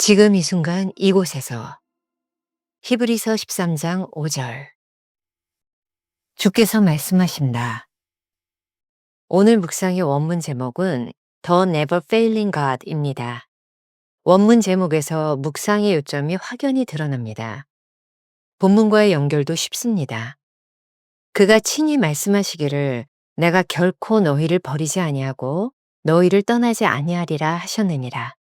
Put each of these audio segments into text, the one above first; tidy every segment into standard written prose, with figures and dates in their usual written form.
지금 이 순간 이곳에서 히브리서 13장 5절 주께서 말씀하신다. 오늘 묵상의 원문 제목은 The Never Failing God입니다. 원문 제목에서 묵상의 요점이 확연히 드러납니다. 본문과의 연결도 쉽습니다. 그가 친히 말씀하시기를 내가 결코 너희를 버리지 아니하고 너희를 떠나지 아니하리라 하셨느니라.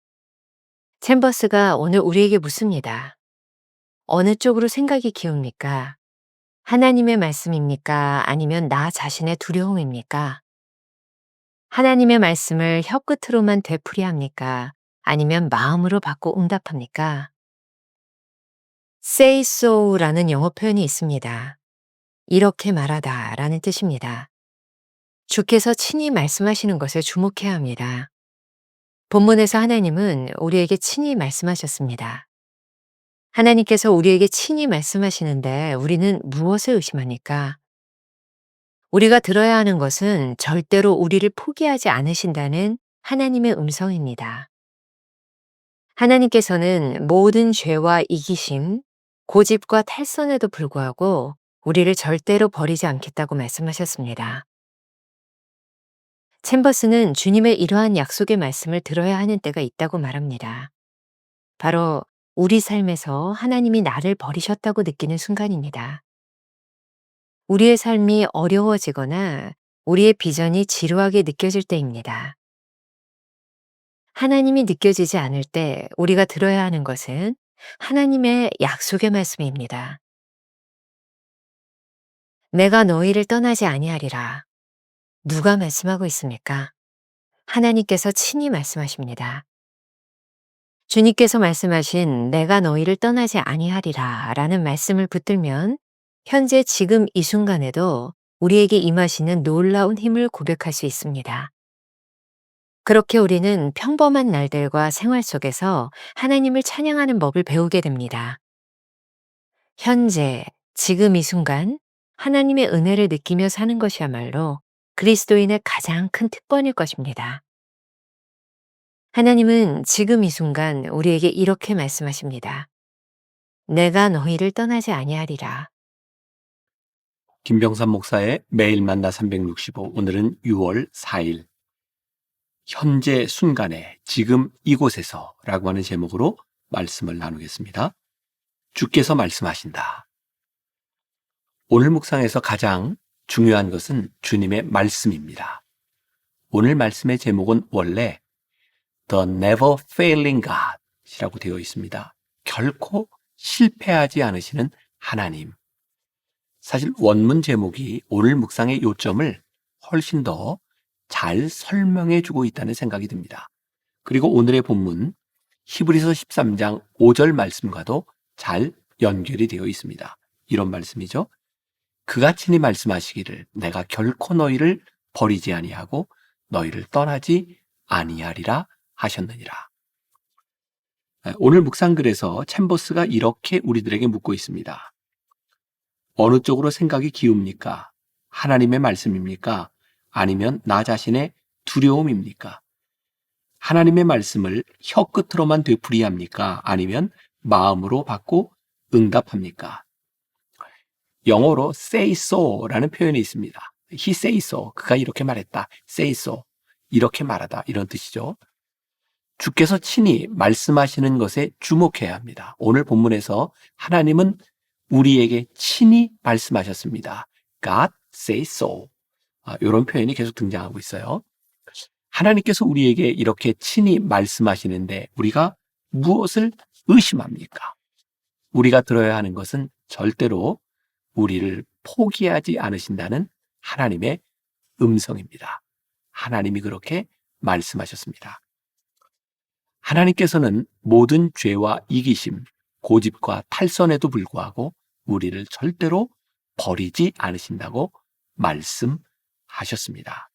챔버스가 오늘 우리에게 묻습니다. 어느 쪽으로 생각이 기웁니까? 하나님의 말씀입니까? 아니면 나 자신의 두려움입니까? 하나님의 말씀을 혀끝으로만 되풀이합니까? 아니면 마음으로 받고 응답합니까? say so라는 영어 표현이 있습니다. 이렇게 말하다 라는 뜻입니다. 주께서 친히 말씀하시는 것에 주목해야 합니다. 본문에서 하나님은 우리에게 친히 말씀하셨습니다. 하나님께서 우리에게 친히 말씀하시는데 우리는 무엇을 의심합니까? 우리가 들어야 하는 것은 절대로 우리를 포기하지 않으신다는 하나님의 음성입니다. 하나님께서는 모든 죄와 이기심, 고집과 탈선에도 불구하고 우리를 절대로 버리지 않겠다고 말씀하셨습니다. 챔버스는 주님의 이러한 약속의 말씀을 들어야 하는 때가 있다고 말합니다. 바로 우리 삶에서 하나님이 나를 버리셨다고 느끼는 순간입니다. 우리의 삶이 어려워지거나 우리의 비전이 지루하게 느껴질 때입니다. 하나님이 느껴지지 않을 때 우리가 들어야 하는 것은 하나님의 약속의 말씀입니다. 내가 너희를 떠나지 아니하리라. 누가 말씀하고 있습니까? 하나님께서 친히 말씀하십니다. 주님께서 말씀하신 내가 너희를 떠나지 아니하리라 라는 말씀을 붙들면 현재 지금 이 순간에도 우리에게 임하시는 놀라운 힘을 고백할 수 있습니다. 그렇게 우리는 평범한 날들과 생활 속에서 하나님을 찬양하는 법을 배우게 됩니다. 현재, 지금 이 순간 하나님의 은혜를 느끼며 사는 것이야말로 그리스도인의 가장 큰 특권일 것입니다. 하나님은 지금 이 순간 우리에게 이렇게 말씀하십니다. 내가 너희를 떠나지 아니하리라. 김병삼 목사의 매일 만나 365, 오늘은 6월 4일 현재 순간에 지금 이곳에서 라고 하는 제목으로 말씀을 나누겠습니다. 주께서 말씀하신다. 오늘 묵상에서 가장 중요한 것은 주님의 말씀입니다. 오늘 말씀의 제목은 원래 The Never Failing God이라고 되어 있습니다. 결코 실패하지 않으시는 하나님. 사실 원문 제목이 오늘 묵상의 요점을 훨씬 더 잘 설명해 주고 있다는 생각이 듭니다. 그리고 오늘의 본문 히브리서 13장 5절 말씀과도 잘 연결이 되어 있습니다. 이런 말씀이죠. 그가 친히 말씀하시기를 내가 결코 너희를 버리지 아니하고 너희를 떠나지 아니하리라 하셨느니라. 오늘 묵상글에서 챔버스가 이렇게 우리들에게 묻고 있습니다. 어느 쪽으로 생각이 기웁니까? 하나님의 말씀입니까? 아니면 나 자신의 두려움입니까? 하나님의 말씀을 혀끝으로만 되풀이합니까? 아니면 마음으로 받고 응답합니까? 영어로 say so라는 표현이 있습니다. He say so. 그가 이렇게 말했다. say so. 이렇게 말하다. 이런 뜻이죠. 주께서 친히 말씀하시는 것에 주목해야 합니다. 오늘 본문에서 하나님은 우리에게 친히 말씀하셨습니다. God say so. 이런 표현이 계속 등장하고 있어요. 하나님께서 우리에게 이렇게 친히 말씀하시는데 우리가 무엇을 의심합니까? 우리가 들어야 하는 것은 절대로 우리를 포기하지 않으신다는 하나님의 음성입니다. 하나님이 그렇게 말씀하셨습니다. 하나님께서는 모든 죄와 이기심, 고집과 탈선에도 불구하고 우리를 절대로 버리지 않으신다고 말씀하셨습니다.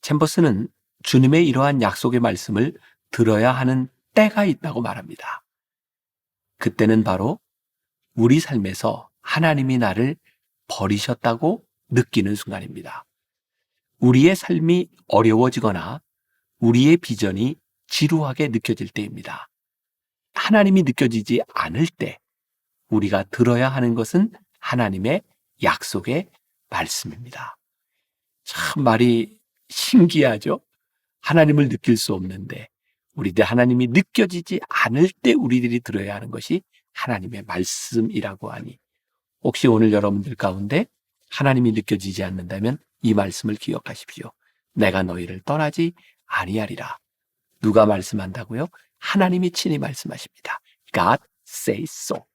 챔버스는 주님의 이러한 약속의 말씀을 들어야 하는 때가 있다고 말합니다. 그때는 바로 우리 삶에서 하나님이 나를 버리셨다고 느끼는 순간입니다. 우리의 삶이 어려워지거나 우리의 비전이 지루하게 느껴질 때입니다. 하나님이 느껴지지 않을 때 우리가 들어야 하는 것은 하나님의 약속의 말씀입니다. 참 말이 신기하죠? 하나님을 느낄 수 없는데 우리들 하나님이 느껴지지 않을 때 우리들이 들어야 하는 것이 하나님의 말씀이라고 하니 혹시 오늘 여러분들 가운데 하나님이 느껴지지 않는다면 이 말씀을 기억하십시오. 내가 너희를 떠나지 아니하리라. 누가 말씀한다고요? 하나님이 친히 말씀하십니다. God says so.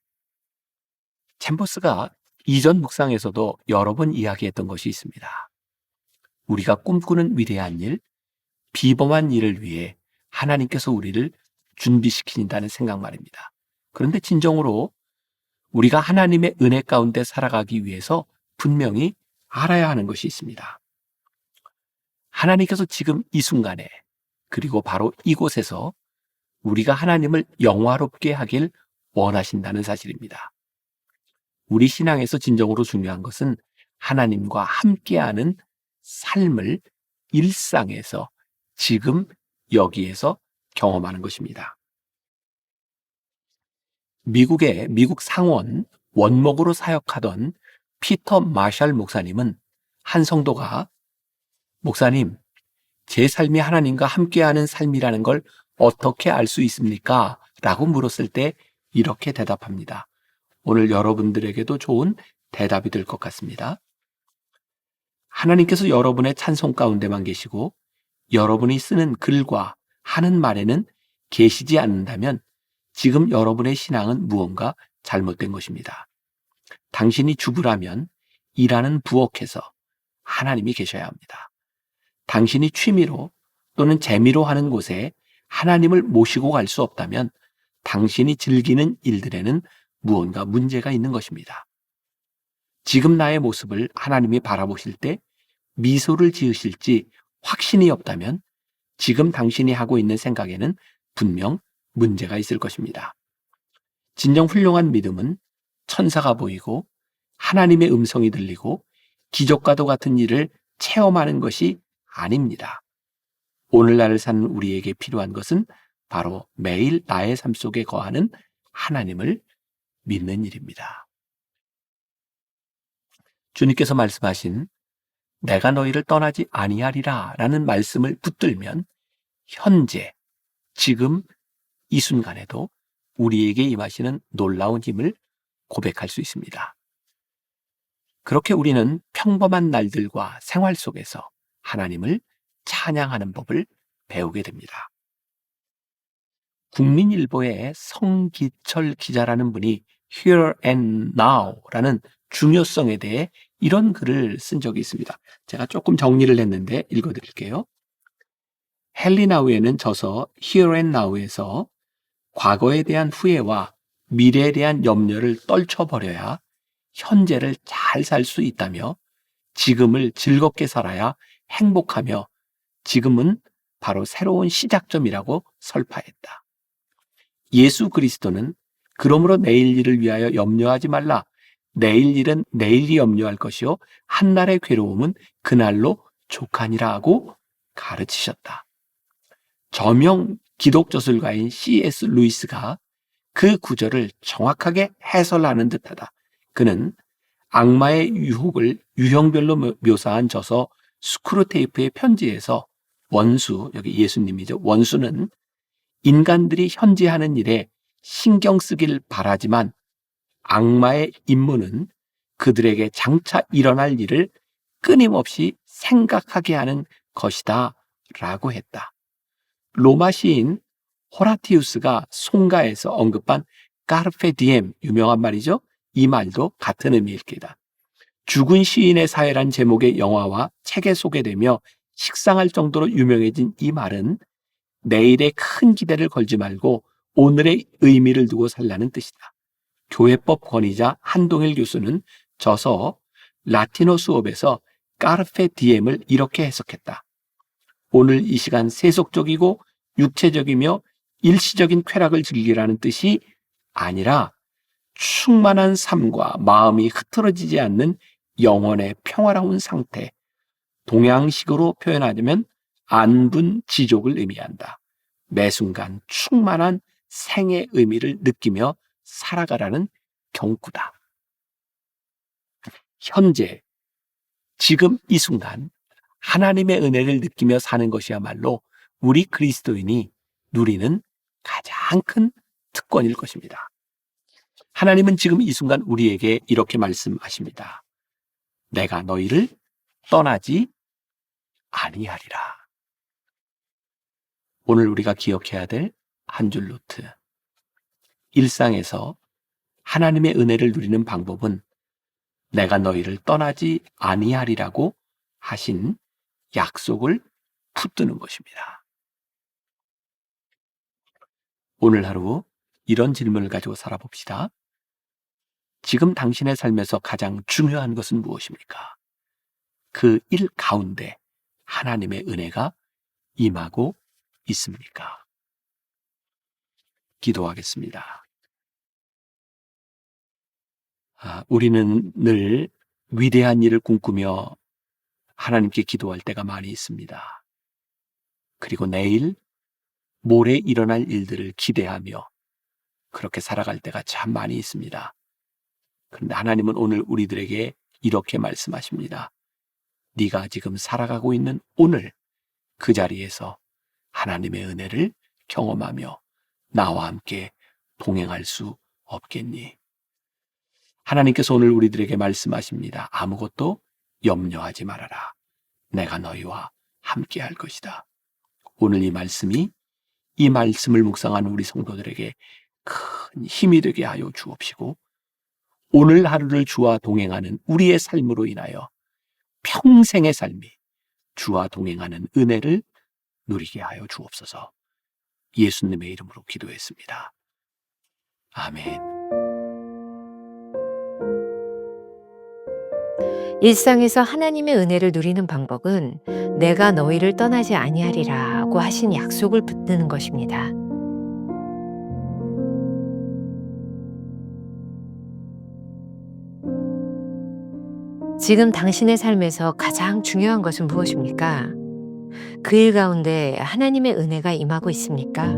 챔버스가 이전 묵상에서도 여러 번 이야기했던 것이 있습니다. 우리가 꿈꾸는 위대한 일, 비범한 일을 위해 하나님께서 우리를 준비시킨다는 생각 말입니다. 그런데 진정으로 우리가 하나님의 은혜 가운데 살아가기 위해서 분명히 알아야 하는 것이 있습니다. 하나님께서 지금 이 순간에 그리고 바로 이곳에서 우리가 하나님을 영화롭게 하길 원하신다는 사실입니다. 우리 신앙에서 진정으로 중요한 것은 하나님과 함께하는 삶을 일상에서 지금 여기에서 경험하는 것입니다. 미국의 미국 상원 원목으로 사역하던 피터 마샬 목사님은 한 성도가 목사님, 제 삶이 하나님과 함께하는 삶이라는 걸 어떻게 알 수 있습니까? 라고 물었을 때 이렇게 대답합니다. 오늘 여러분들에게도 좋은 대답이 될 것 같습니다. 하나님께서 여러분의 찬송 가운데만 계시고 여러분이 쓰는 글과 하는 말에는 계시지 않는다면 지금 여러분의 신앙은 무언가 잘못된 것입니다. 당신이 주부라면 일하는 부엌에서 하나님이 계셔야 합니다. 당신이 취미로 또는 재미로 하는 곳에 하나님을 모시고 갈 수 없다면 당신이 즐기는 일들에는 무언가 문제가 있는 것입니다. 지금 나의 모습을 하나님이 바라보실 때 미소를 지으실지 확신이 없다면 지금 당신이 하고 있는 생각에는 분명 문제가 있을 것입니다. 진정 훌륭한 믿음은 천사가 보이고 하나님의 음성이 들리고 기적과도 같은 일을 체험하는 것이 아닙니다. 오늘날을 사는 우리에게 필요한 것은 바로 매일 나의 삶 속에 거하는 하나님을 믿는 일입니다. 주님께서 말씀하신 내가 너희를 떠나지 아니하리라 라는 말씀을 붙들면 현재, 지금 이 순간에도 우리에게 임하시는 놀라운 힘을 고백할 수 있습니다. 그렇게 우리는 평범한 날들과 생활 속에서 하나님을 찬양하는 법을 배우게 됩니다. 국민일보의 성기철 기자라는 분이 Here and Now라는 중요성에 대해 이런 글을 쓴 적이 있습니다. 제가 조금 정리를 했는데 읽어드릴게요. 헨리 저서 Here and Now에서 과거에 대한 후회와 미래에 대한 염려를 떨쳐버려야 현재를 잘 살 수 있다며 지금을 즐겁게 살아야 행복하며 지금은 바로 새로운 시작점이라고 설파했다. 예수 그리스도는 그러므로 내일 일을 위하여 염려하지 말라. 내일 일은 내일이 염려할 것이요 한날의 괴로움은 그날로 족하니라 하고 가르치셨다. 저명 기독저술가인 C.S. 루이스가 그 구절을 정확하게 해설하는 듯하다. 그는 악마의 유혹을 유형별로 묘사한 저서 스크루테이프의 편지에서 원수, 여기 예수님이죠. 원수는 인간들이 현재 하는 일에 신경 쓰길 바라지만 악마의 임무는 그들에게 장차 일어날 일을 끊임없이 생각하게 하는 것이다 라고 했다. 로마 시인 호라티우스가 송가에서 언급한 까르페 디엠, 유명한 말이죠. 이 말도 같은 의미일 게다. 죽은 시인의 사회란 제목의 영화와 책에 소개되며 식상할 정도로 유명해진 이 말은 내일에 큰 기대를 걸지 말고 오늘의 의미를 두고 살라는 뜻이다. 교회법 권위자 한동일 교수는 저서 라틴어 수업에서 까르페 디엠을 이렇게 해석했다. 오늘 이 시간 세속적이고 육체적이며 일시적인 쾌락을 즐기라는 뜻이 아니라 충만한 삶과 마음이 흐트러지지 않는 영혼의 평화로운 상태, 동양식으로 표현하자면 안분지족을 의미한다. 매 순간 충만한 생의 의미를 느끼며 살아가라는 경고다. 현재, 지금 이 순간 하나님의 은혜를 느끼며 사는 것이야말로 우리 그리스도인이 누리는 가장 큰 특권일 것입니다. 하나님은 지금 이 순간 우리에게 이렇게 말씀하십니다. 내가 너희를 떠나지 아니하리라. 오늘 우리가 기억해야 될 한 줄 노트. 일상에서 하나님의 은혜를 누리는 방법은 내가 너희를 떠나지 아니하리라고 하신 약속을 붙드는 것입니다. 오늘 하루 이런 질문을 가지고 살아봅시다. 지금 당신의 삶에서 가장 중요한 것은 무엇입니까? 그 일 가운데 하나님의 은혜가 임하고 있습니까? 기도하겠습니다. 우리는 늘 위대한 일을 꿈꾸며 하나님께 기도할 때가 많이 있습니다. 그리고 내일, 모레 일어날 일들을 기대하며 그렇게 살아갈 때가 참 많이 있습니다. 그런데 하나님은 오늘 우리들에게 이렇게 말씀하십니다. 네가 지금 살아가고 있는 오늘 그 자리에서 하나님의 은혜를 경험하며 나와 함께 동행할 수 없겠니? 하나님께서 오늘 우리들에게 말씀하십니다. 아무것도 염려하지 말아라. 내가 너희와 함께 할 것이다. 오늘 이 말씀을 묵상하는 우리 성도들에게 큰 힘이 되게 하여 주옵시고 오늘 하루를 주와 동행하는 우리의 삶으로 인하여 평생의 삶이 주와 동행하는 은혜를 누리게 하여 주옵소서. 예수님의 이름으로 기도했습니다. 아멘. 일상에서 하나님의 은혜를 누리는 방법은 내가 너희를 떠나지 아니하리라고 하신 약속을 붙드는 것입니다. 지금 당신의 삶에서 가장 중요한 것은 무엇입니까? 그 일 가운데 하나님의 은혜가 임하고 있습니까?